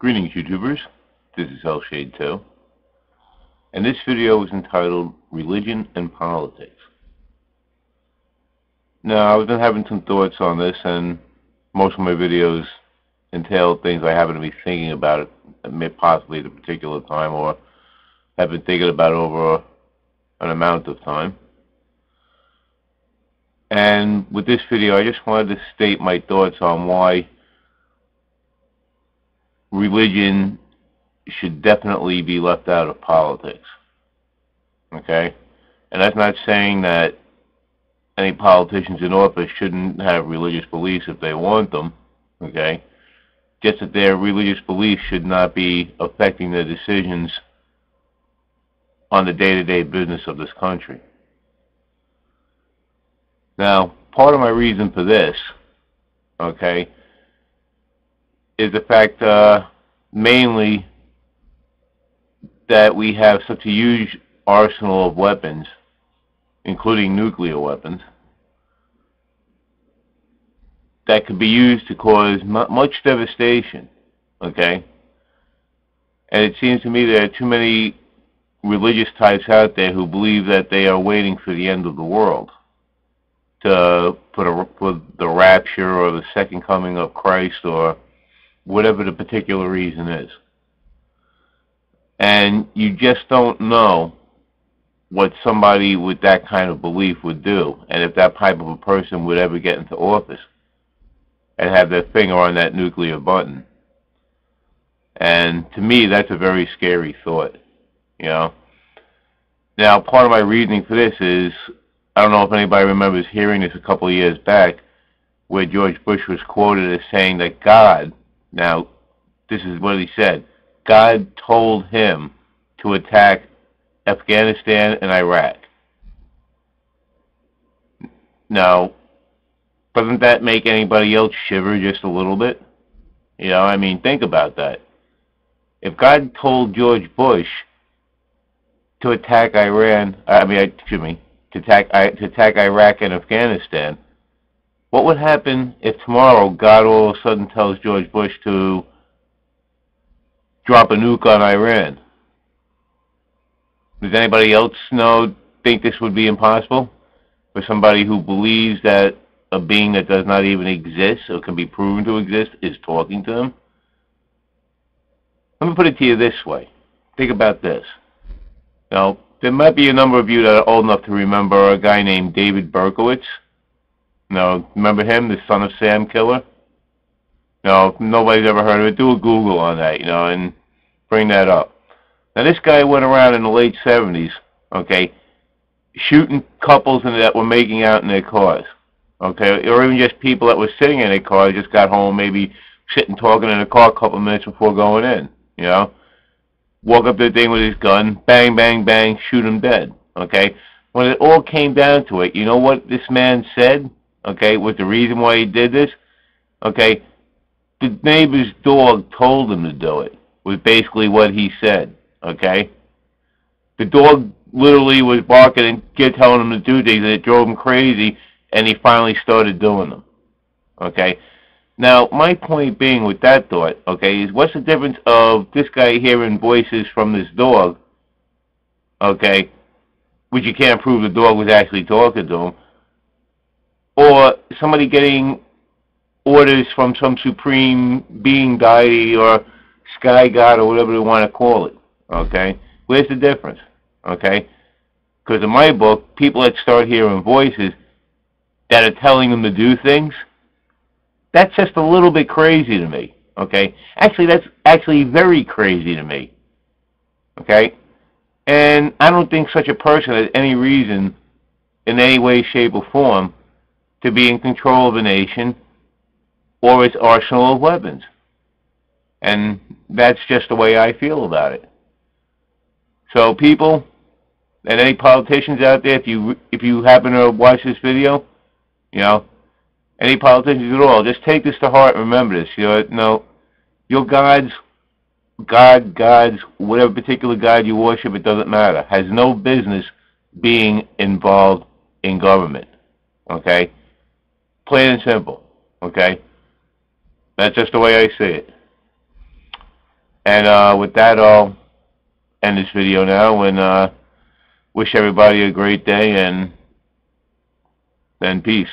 Greetings, YouTubers. This is Hellshade2, and this video is entitled Religion and Politics. Now, I've been having some thoughts on this, and most of my videos entail things I happen to be thinking about possibly at a particular time, or have been thinking about over an amount of time. And with this video, I just wanted to state my thoughts on why religion should definitely be left out of politics. Okay? And that's not saying that any politicians in office shouldn't have religious beliefs if they want them. Okay? Just that their religious beliefs should not be affecting their decisions on the day-to-day business of this country. Now, part of my reason for this, okay, is the fact mainly that we have such a huge arsenal of weapons, including nuclear weapons, that could be used to cause much devastation, okay? And it seems to me there are too many religious types out there who believe that they are waiting for the end of the world for the rapture or the second coming of Christ or whatever the particular reason is. And you just don't know what somebody with that kind of belief would do, and if that type of a person would ever get into office and have their finger on that nuclear button. And to me, that's a very scary thought, you know. Now, part of my reasoning for this is, I don't know if anybody remembers hearing this a couple of years back, where George Bush was quoted as saying that God, now, this is what he said, God told him to attack Afghanistan and Iraq. Now, doesn't that make anybody else shiver just a little bit? You know, I mean, think about that. If God told George Bush to attack to attack Iraq and Afghanistan, what would happen if tomorrow God all of a sudden tells George Bush to drop a nuke on Iran? Does anybody else think this would be impossible? For somebody who believes that a being that does not even exist or can be proven to exist is talking to them? Let me put it to you this way. Think about this. Now, there might be a number of you that are old enough to remember a guy named David Berkowitz. No, remember him, the Son of Sam killer? No, if nobody's ever heard of it, do a Google on that, you know, and bring that up. Now, this guy went around in the late 70s, okay, shooting couples that were making out in their cars, okay, or even just people that were sitting in their cars, just got home, maybe sitting talking in the car a couple of minutes before going in, you know. Walk up to the thing with his gun, bang, bang, bang, shoot him dead, okay. When it all came down to it, you know what this man said, okay, was the reason why he did this, okay. The neighbor's dog told him to do it, was basically what he said, okay? The dog literally was barking and telling him to do things, and it drove him crazy, and he finally started doing them, okay? Now, my point being with that thought, okay, is what's the difference of this guy hearing voices from this dog, okay, which you can't prove the dog was actually talking to him, or somebody getting orders from some supreme being, deity, or sky god, or whatever they want to call it, okay? Where's the difference, okay? Because in my book, people that start hearing voices that are telling them to do things, that's just a little bit crazy to me, okay? Actually, that's actually very crazy to me, okay? And I don't think such a person has any reason, in any way, shape, or form, to be in control of a nation or its arsenal of weapons. And that's just the way I feel about it. So people, and any politicians out there, if you happen to watch this video, you know, any politicians at all, just take this to heart and remember this. You know, your gods, whatever particular god you worship, it doesn't matter, has no business being involved in government. Okay? Plain and simple. Okay? That's just the way I see it. And with that, I'll end this video now and wish everybody a great day and peace.